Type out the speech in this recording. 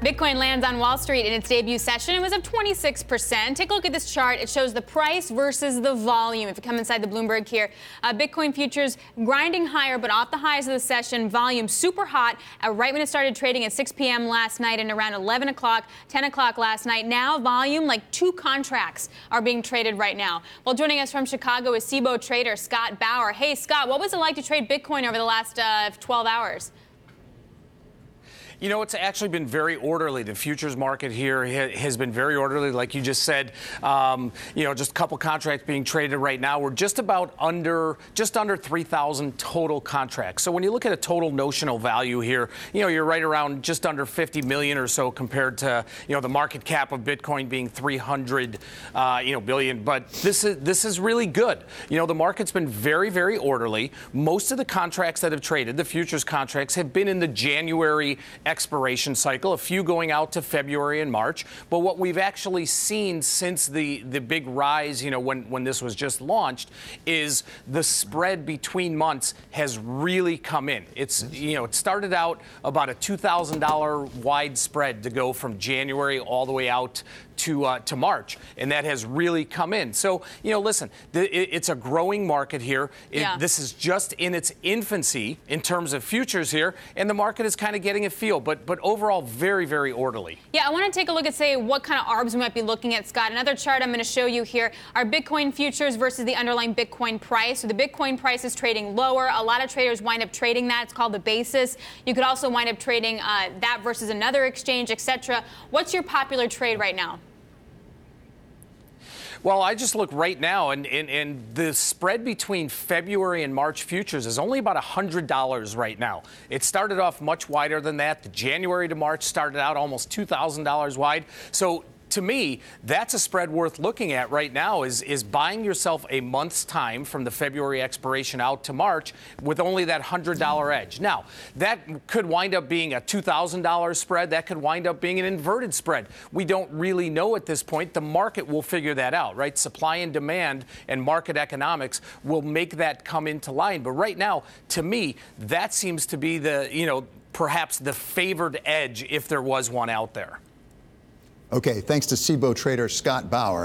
Bitcoin lands on Wall Street in its debut session. It was up 26%. Take a look at this chart. It shows the price versus the volume. If you come inside the Bloomberg here, Bitcoin futures grinding higher, but off the highs of the session. Volume super hot right when it started trading at 6 p.m. last night and around 11 o'clock, 10 o'clock last night. Now volume, like 2 contracts are being traded right now. Well, joining us from Chicago is Cboe trader Scott Bauer. Hey, Scott, what was it like to trade Bitcoin over the last 12 hours? You know, it's actually been very orderly. The futures market here has been very orderly, like you just said. Just a couple contracts being traded right now. We're just under 3,000 total contracts. So when you look at a total notional value here, you're right around just under 50 million or so compared to, the market cap of Bitcoin being 300, billion. But this is really good. The market's been very, very orderly. Most of the contracts that have traded, the futures contracts, have been in the January expiration cycle, a few going out to February and March. But what we've actually seen since the big rise, when this was just launched, is the spread between months has really come in. It started out about a $2,000 wide spread to go from January all the way out to March, and that has really come in. So, listen, it's a growing market here. This is just in its infancy in terms of futures here, and the market is kind of getting a feel, but overall very, very orderly. Yeah, I want to take a look at, say, what kind of ARBs we might be looking at, Scott. Another chart I'm going to show you here are Bitcoin futures versus the underlying Bitcoin price. So the Bitcoin price is trading lower. A lot of traders wind up trading that. It's called the basis. You could also wind up trading that versus another exchange, etc. What's your popular trade right now? Well, I just look right now, and the spread between February and March futures is only about $100 right now. It started off much wider than that. The January to March started out almost $2,000 wide. So to me, that's a spread worth looking at right now, is buying yourself a month's time from the February expiration out to March with only that $100 edge. Now, that could wind up being a $2,000 spread. That could wind up being an inverted spread. We don't really know at this point. The market will figure that out, right? Supply and demand and market economics will make that come into line. But right now, to me, that seems to be perhaps the favored edge if there was one out there. Okay, thanks to Cboe trader Scott Bauer.